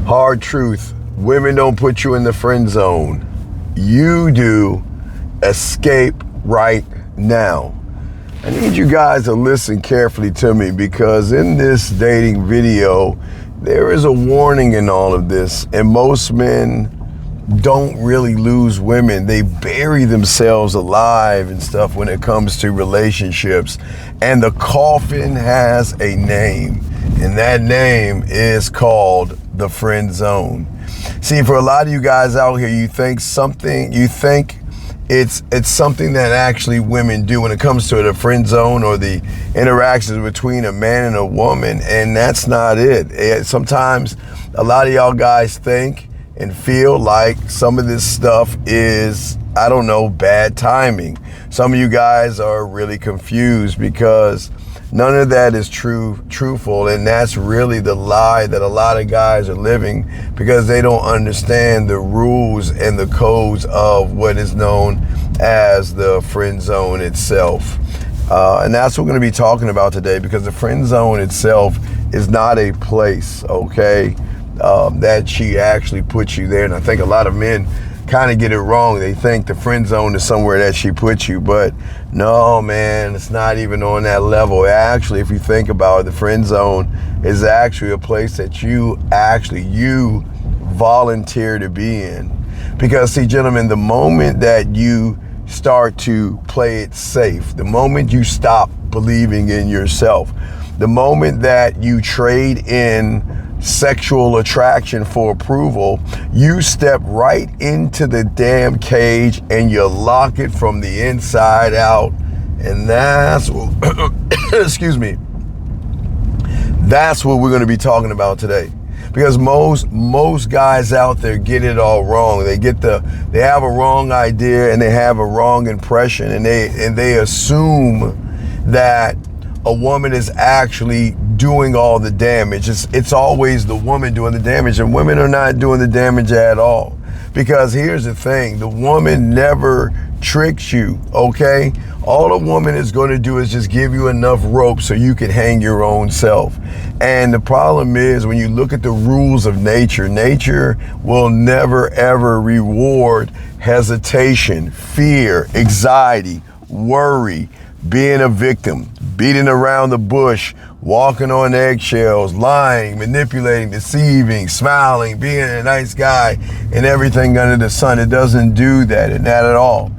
Hard truth. Women don't put you in the friend zone. You do. Escape right now. I need you guys to listen carefully to me, because in this dating video, there is a warning in all of this. And most men don't really lose women. They bury themselves alive and stuff when it comes to relationships. And the coffin has a name. And that name is called the friend zone. See, for a lot of you guys out here, you think it's something that actually women do when it comes to the friend zone or the interactions between a man and a woman, and that's not it. Sometimes a lot of y'all guys think and feel like some of this stuff is, I don't know, bad timing. Some of you guys are really confused because none of that is truthful, and that's really the lie that a lot of guys are living, because they don't understand the rules and the codes of what is known as the friend zone itself. And that's what we're going to be talking about today, because the friend zone itself is not a place, okay, that she actually puts you there. And I think a lot of men kind of get it wrong. They think the friend zone is somewhere that she puts you, but no, man, it's not even on that level. Actually, if you think about it, the friend zone is actually a place that you volunteer to be in. Because see, gentlemen, the moment that you start to play it safe, the moment you stop believing in yourself, the moment that you trade in sexual attraction for approval, you step right into the damn cage and you lock it from the inside out. And that's what, excuse me, that's what we're going to be talking about today. Because most guys out there get it all wrong. They have a wrong idea and they have a wrong impression, and they assume that a woman is actually doing all the damage. It's always the woman doing the damage, and women are not doing the damage at all. Because here's the thing, the woman never tricks you, okay? All a woman is going to do is just give you enough rope so you can hang your own self. And the problem is, when you look at the rules of nature, nature will never ever reward hesitation, fear, anxiety, worry, being a victim, beating around the bush, walking on eggshells, lying, manipulating, deceiving, smiling, being a nice guy, and everything under the sun. It doesn't do that, and not at all.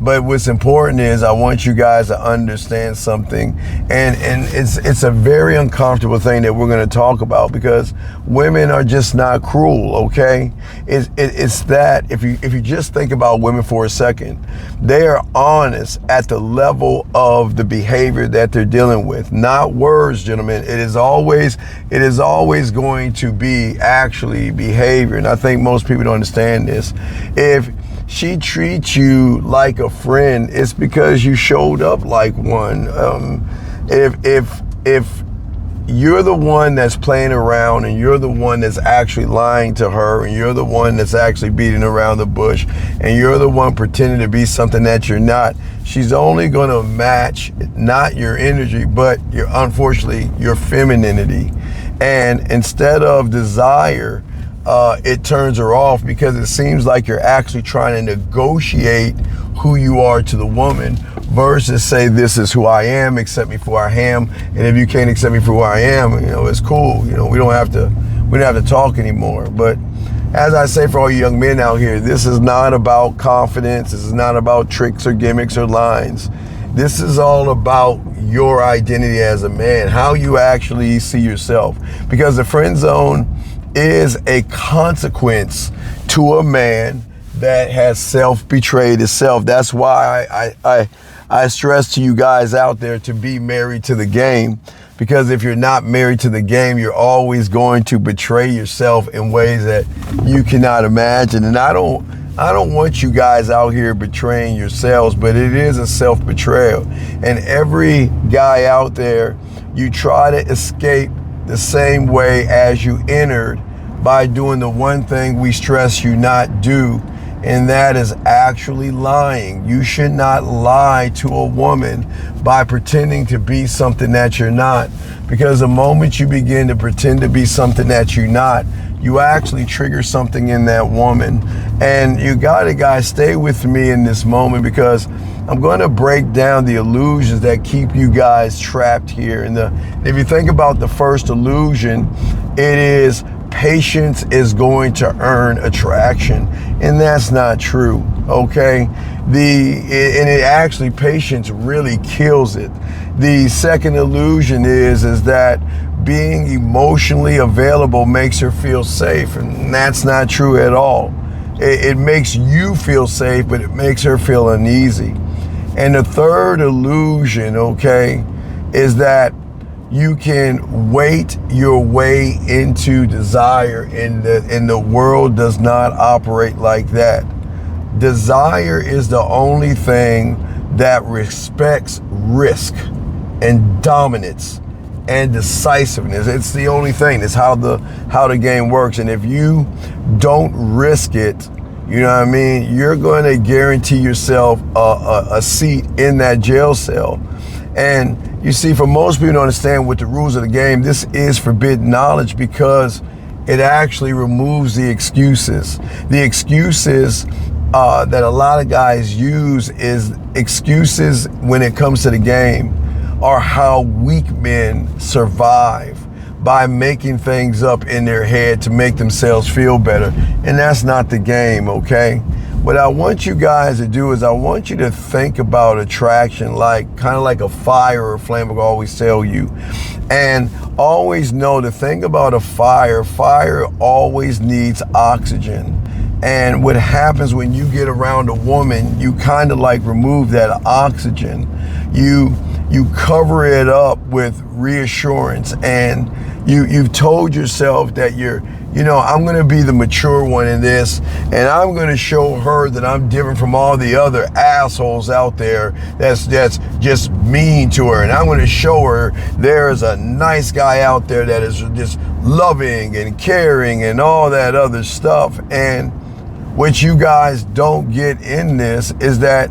But what's important is, I want you guys to understand something, and it's a very uncomfortable thing that we're going to talk about, because women are just not cruel, okay? It's that if you just think about women for a second, they are honest at the level of the behavior that they're dealing with, not words, gentlemen. It is always going to be actually behavior, and I think most people don't understand this. If she treats you like a friend, it's because you showed up like one. If you're the one that's playing around, and you're the one that's actually lying to her, and you're the one that's actually beating around the bush, and you're the one pretending to be something that you're not, she's only going to match not your energy, but unfortunately your femininity. And instead of desire, it turns her off, because it seems like you're actually trying to negotiate who you are to the woman, versus say, this is who I am, accept me for who I am, and if you can't accept me for who I am, it's cool. We don't have to talk anymore. But as I say, for all you young men out here, this is not about confidence. This is not about tricks or gimmicks or lines. This is all about your identity as a man, how you actually see yourself. Because the friend zone is a consequence to a man that has self-betrayed himself. That's why I stress to you guys out there to be married to the game, because if you're not married to the game, you're always going to betray yourself in ways that you cannot imagine. And I don't want you guys out here betraying yourselves, but it is a self-betrayal. And every guy out there, you try to escape the same way as you entered, by doing the one thing we stress you not do, and that is actually lying. You should not lie to a woman by pretending to be something that you're not, because the moment you begin to pretend to be something that you're not, you actually trigger something in that woman. And you gotta, guys, stay with me in this moment, because I'm going to break down the illusions that keep you guys trapped here. And if you think about the first illusion, it is patience is going to earn attraction, and that's not true. Okay, and it actually, patience really kills it. The second illusion is that being emotionally available makes her feel safe, and that's not true at all. It makes you feel safe, but it makes her feel uneasy. And the third illusion, okay, is that you can wait your way into desire, and the world does not operate like that. Desire is the only thing that respects risk and dominance and decisiveness. It's the only thing. It's how the game works. And if you don't risk it, you know what I mean, you're going to guarantee yourself a seat in that jail cell. And you see, for most people to understand what the rules of the game, this is forbidden knowledge, because it actually removes the excuses. The excuses that a lot of guys use is excuses when it comes to the game are how weak men survive, by making things up in their head to make themselves feel better. And that's not the game, okay? What I want you guys to do is I want you to think about attraction like kind of like a fire or a flame will always tell you. And always know the thing about a fire always needs oxygen. And what happens when you get around a woman, you kind of like remove that oxygen. You cover it up with reassurance, and you've told yourself that I'm going to be the mature one in this, and I'm going to show her that I'm different from all the other assholes out there that's just mean to her, and I'm going to show her there's a nice guy out there that is just loving and caring and all that other stuff. And what you guys don't get in this is that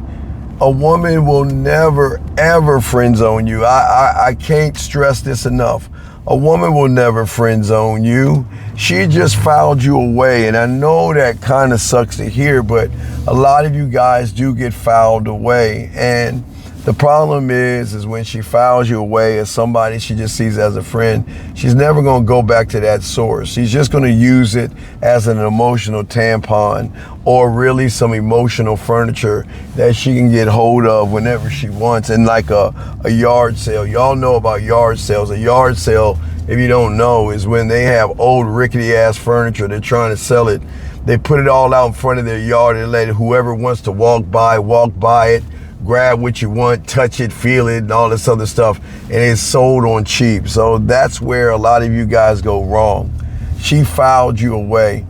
a woman will never, ever friend zone you. I can't stress this enough. A woman will never friend zone you. She just filed you away. And I know that kind of sucks to hear, but a lot of you guys do get filed away. And the problem is when she files you away as somebody she just sees as a friend, she's never going to go back to that source. She's just going to use it as an emotional tampon, or really some emotional furniture that she can get hold of whenever she wants. And like a yard sale, y'all know about yard sales. A yard sale, if you don't know, is when they have old rickety ass furniture, they're trying to sell it. They put it all out in front of their yard and let whoever wants to walk by it, grab what you want, touch it, feel it, and all this other stuff, and it's sold on cheap. So that's where a lot of you guys go wrong. She filed you away,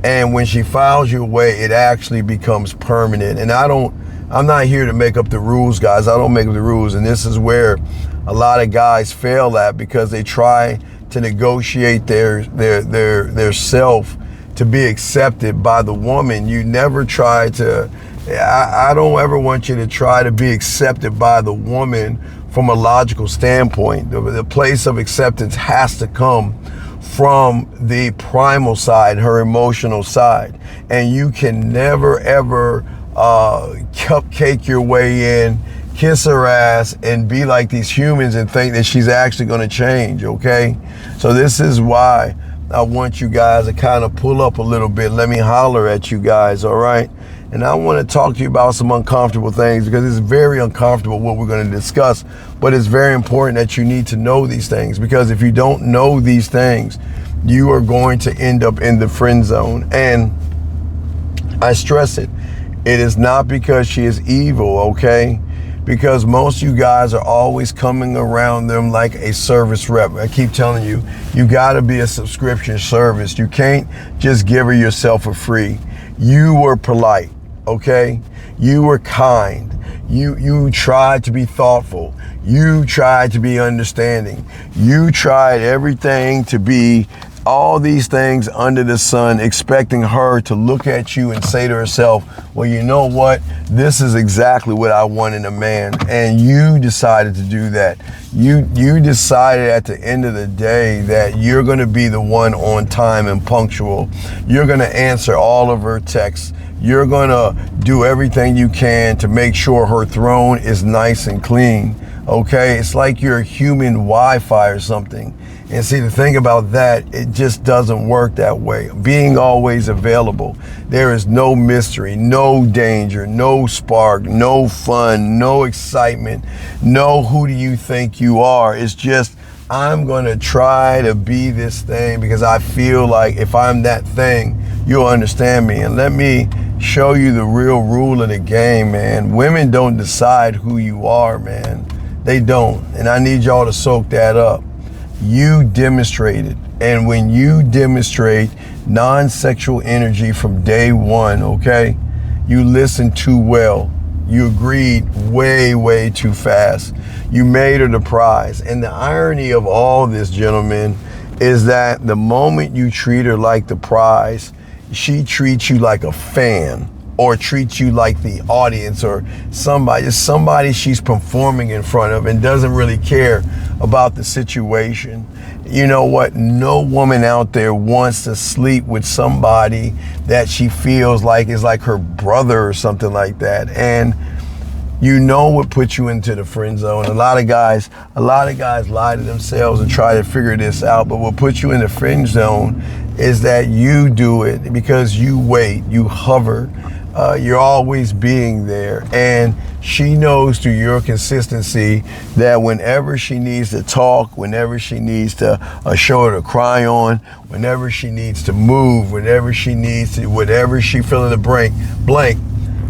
and when she files you away, it actually becomes permanent. And I'm not here to make up the rules, guys. I don't make up the rules, and this is where a lot of guys fail at, because they try to negotiate their self to be accepted by the woman. You never try to. I don't ever want you to try to be accepted by the woman from a logical standpoint. The place of acceptance has to come from the primal side, her emotional side. And you can never, ever cupcake your way in, kiss her ass, and be like these humans and think that she's actually going to change, okay? So this is why I want you guys to kind of pull up a little bit. Let me holler at you guys, all right? And I want to talk to you about some uncomfortable things, because it's very uncomfortable what we're going to discuss, but it's very important that you need to know these things, because if you don't know these things, you are going to end up in the friend zone. And I stress it, it is not because she is evil, okay? Because most of you guys are always coming around them like a service rep. I keep telling you, you got to be a subscription service. You can't just give her yourself for free. You were polite. Okay, you were kind. You tried to be thoughtful. You tried to be understanding. You tried everything to be all these things under the sun, expecting her to look at you and say to herself, well, you know what? This is exactly what I want in a man. And you decided to do that. You decided at the end of the day that you're going to be the one on time and punctual. You're going to answer all of her texts. You're going to do everything you can to make sure her throne is nice and clean. Okay? It's like you're human Wi-Fi or something. And see, the thing about that, it just doesn't work that way. Being always available, there is no mystery, no danger, no spark, no fun, no excitement, no who do you think you are. It's just, I'm going to try to be this thing because I feel like if I'm that thing, you'll understand me. And let me show you the real rule of the game, man. Women don't decide who you are, man. They don't. And I need y'all to soak that up. You demonstrated, and when you demonstrate non-sexual energy from day one, okay, you listened too well. You agreed way too fast. You made her the prize. And the irony of all this, gentlemen, is that the moment you treat her like the prize, she treats you like a fan, or treats you like the audience, or somebody she's performing in front of, and doesn't really care about the situation. You know what? No woman out there wants to sleep with somebody that she feels like is like her brother or something like that. And you know what puts you into the friend zone. A lot of guys lie to themselves and try to figure this out, but what puts you in the friend zone is that you do it because you wait, you hover. You're always being there, and she knows through your consistency that whenever she needs to talk, whenever she needs to shoulder to cry on, whenever she needs to move, whenever she needs to, whatever she feeling the blank,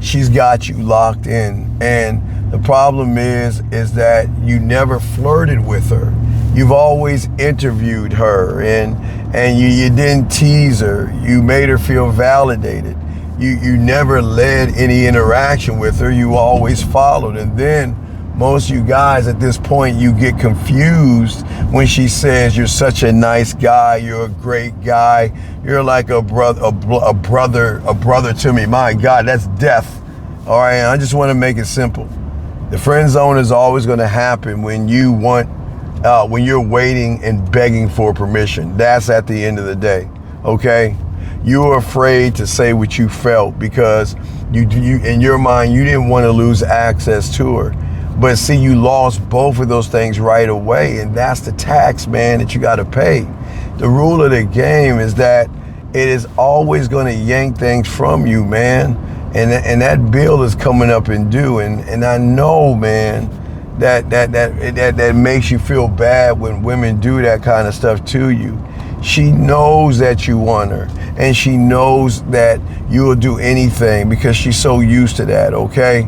she's got you locked in. And the problem is that you never flirted with her. You've always interviewed her, and you didn't tease her. You made her feel validated. You never led any interaction with her. You always followed. And then most of you guys at this point, you get confused when she says you're such a nice guy, you're a great guy, you're like a brother to me. My God, that's death. All right, I just want to make it simple. The friend zone is always going to happen when when you're waiting and begging for permission. That's at the end of the day. Okay. You were afraid to say what you felt because you in your mind, you didn't want to lose access to her. But see, you lost both of those things right away. And that's the tax, man, that you got to pay. The rule of the game is that it is always going to yank things from you, man. And that bill is coming up and due. And I know, man, that makes you feel bad when women do that kind of stuff to you. She knows that you want her, and she knows that you will do anything because she's so used to that, okay?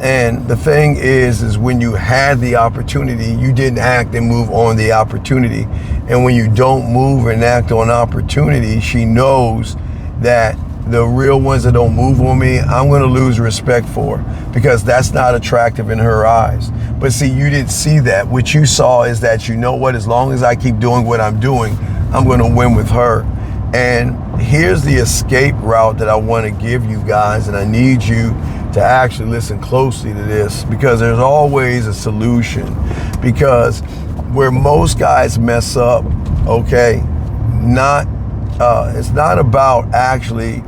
And the thing is when you had the opportunity, you didn't act and move on the opportunity. And when you don't move and act on opportunity, she knows that the real ones that don't move on me, I'm going to lose respect for, because that's not attractive in her eyes. But see, you didn't see that. What you saw is that, you know what, as long as I keep doing what I'm doing, I'm going to win with her. And here's the escape route that I want to give you guys, and I need you to actually listen closely to this, because there's always a solution. Because where most guys mess up, okay, it's not about actually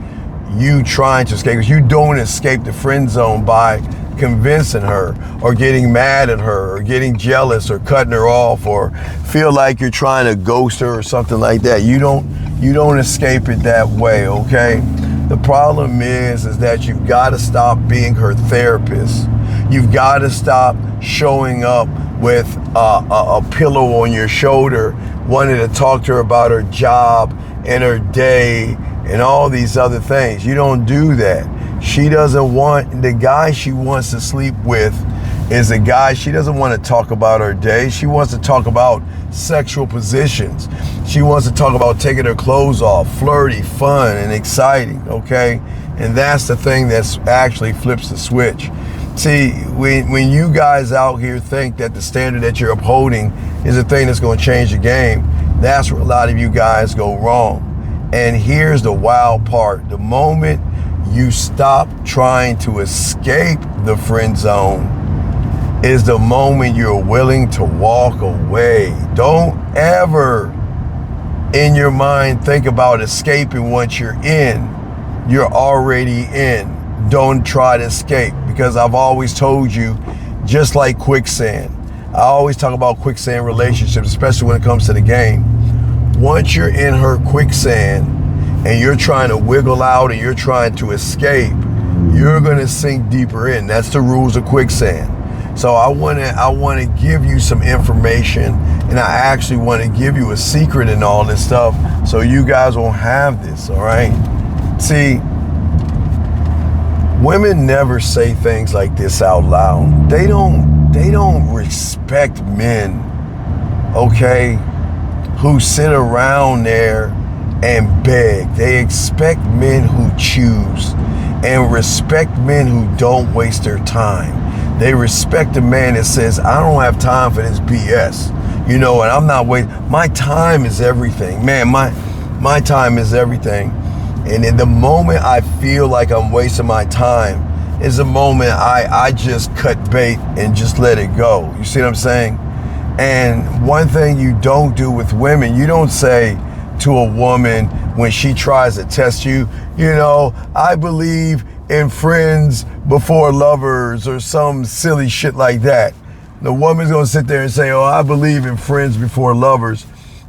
you trying to escape, because you don't escape the friend zone by convincing her or getting mad at her or getting jealous or cutting her off or feel like you're trying to ghost her or something like that. You don't escape it that way, okay? The problem is that you've got to stop being her therapist. You've got to stop showing up with a pillow on your shoulder, wanting to talk to her about her job and her day and all these other things. You don't do that. She doesn't want, the guy she wants to sleep with is a guy, she doesn't want to talk about her day. She wants to talk about sexual positions. She wants to talk about taking her clothes off, flirty, fun, and exciting, okay? And that's the thing that's actually flips the switch. See, when you guys out here think that the standard that you're upholding is the thing that's going to change the game, That's where a lot of you guys go wrong. And here's the wild part. The moment you stop trying to escape the friend zone is the moment you're willing to walk away. Don't ever in your mind think about escaping once you're in. You're already in. Don't try to escape, because I've always told you, just like quicksand. I always talk about quicksand relationships, especially when it comes to the game. Once you're in her quicksand and you're trying to wiggle out and you're trying to escape, you're gonna sink deeper in. That's the rules of quicksand. So I wanna give you some information, and I actually wanna give you a secret in all this stuff so you guys won't have this, all right? See, women never say things like this out loud. They don't respect men, okay, who sit around there and beg. They expect men who choose and respect men who don't waste their time. They respect a man that says, I don't have time for this BS. You know, and I'm not waiting. My time is everything. Man, my time is everything. And in the moment I feel like I'm wasting my time is the moment I just cut bait and just let it go. You see what I'm saying? And one thing you don't do with women, you don't say to a woman when she tries to test you, you know, I believe in friends before lovers, or some silly shit like that. The woman's gonna sit there and say, oh, I believe in friends before lovers.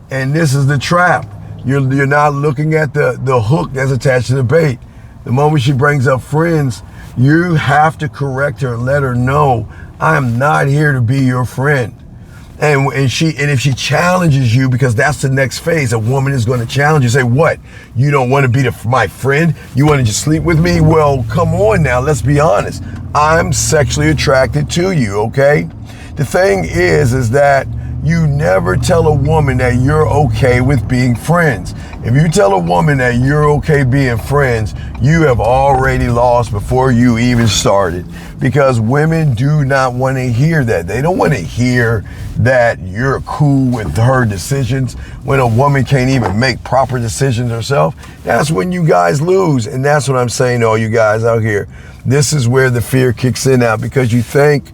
And this is the trap. You're not looking at the hook that's attached to the bait. The moment she brings up friends, you have to correct her and let her know, I'm not here to be your friend. And if she challenges you, because that's the next phase, a woman is going to challenge you. Say, what? You don't want to be my friend? You want to just sleep with me? Well, come on now, let's be honest. I'm sexually attracted to you, okay? The thing is that you never tell a woman that you're okay with being friends. If you tell a woman that you're okay being friends, you have already lost before you even started. Because women do not want to hear that. They don't want to hear that you're cool with her decisions when a woman can't even make proper decisions herself. That's when you guys lose. And that's what I'm saying to all you guys out here. This is where the fear kicks in now, because you think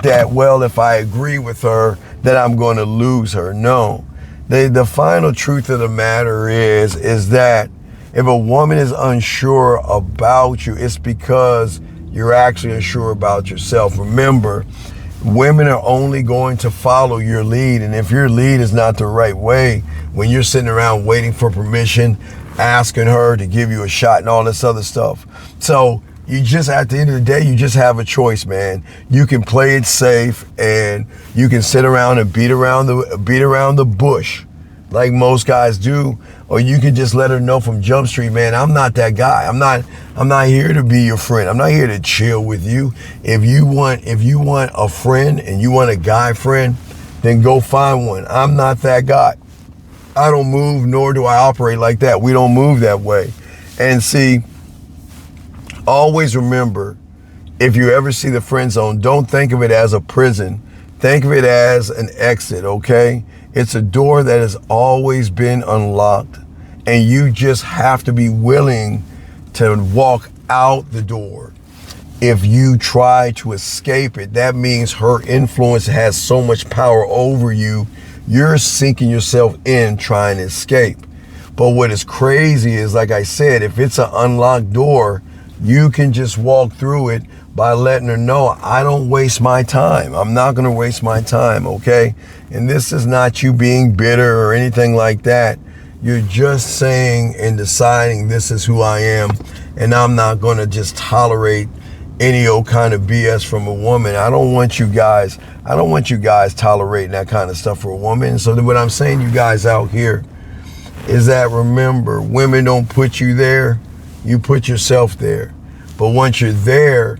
that, well, if I agree with her, that I'm going to lose her. No. The final truth of the matter is that if a woman is unsure about you, it's because you're actually unsure about yourself. Remember, women are only going to follow your lead. And if your lead is not the right way, when you're sitting around waiting for permission, asking her to give you a shot and all this other stuff. So you just, at the end of the day, you just have a choice, man. You can play it safe and you can sit around and beat around the bush like most guys do, or you can just let her know from Jump Street, man, I'm not that guy. I'm not here to be your friend. I'm not here to chill with you. If you want a friend and you want a guy friend, then go find one. I'm not that guy. I don't move, nor do I operate like that. We don't move that way. And see, always remember, if you ever see the friend zone, don't think of it as a prison. Think of it as an exit, okay? It's a door that has always been unlocked, and you just have to be willing to walk out the door. If you try to escape it, that means her influence has so much power over you, you're sinking yourself in trying to escape. But what is crazy is, like I said, if it's an unlocked door, you can just walk through it by letting her know, I don't waste my time. I'm not going to waste my time, okay? And this is not you being bitter or anything like that. You're just saying and deciding, this is who I am, and I'm not going to just tolerate any old kind of BS from a woman. I don't want you guys tolerating that kind of stuff for a woman. So what I'm saying to you guys out here is that, remember, women don't put you there. You put yourself there. But once you're there,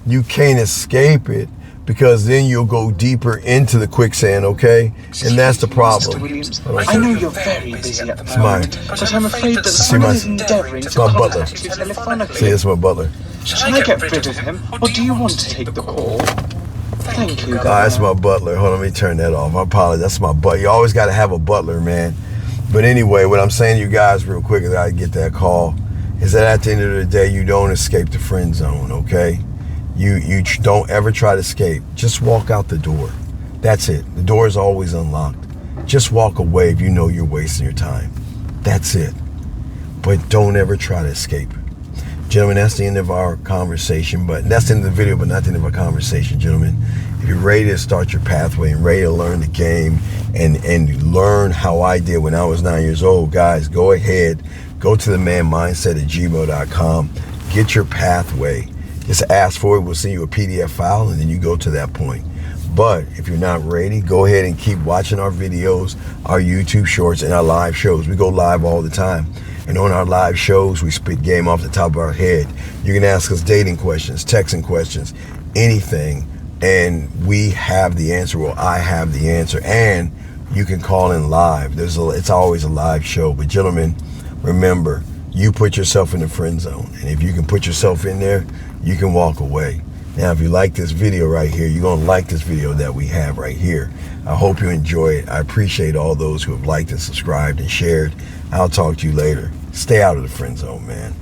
you can't escape it, because then you'll go deeper into the quicksand, okay? And that's the problem. Mr. Williams, I know you're very busy at the moment, but I'm afraid that someone is endeavouring to contact you telephonically. See, it's my butler. Shall I get rid of him, or do you want to take the call? Thank you, Oh, that's my butler. Hold on, let me turn that off. I apologize. That's my butler. You always got to have a butler, man. But anyway, what I'm saying to you guys real quick as I get that call is that at the end of the day, you don't escape the friend zone, okay? You don't ever try to escape. Just walk out the door. That's it. The door is always unlocked. Just walk away if you know you're wasting your time. That's it. But don't ever try to escape. Gentlemen, that's the end of our conversation, but that's the end of the video, but not the end of our conversation, gentlemen. If you're ready to start your pathway and ready to learn the game and learn how I did when I was 9 years old, guys, go ahead, go to themanmindset@gmail.com, get your pathway. Just ask for it. We'll send you a PDF file, and then you go to that point. But if you're not ready, go ahead and keep watching our videos, our YouTube shorts, and our live shows. We go live all the time. And on our live shows, we spit game off the top of our head. You can ask us dating questions, texting questions, anything, and we have the answer. Well, I have the answer, and you can call in live. It's always a live show. But gentlemen, remember, you put yourself in the friend zone, and if you can put yourself in there, you can walk away. Now, if you like this video right here, you're going to like this video that we have right here. I hope you enjoy it. I appreciate all those who have liked and subscribed and shared. I'll talk to you later. Stay out of the friend zone, man.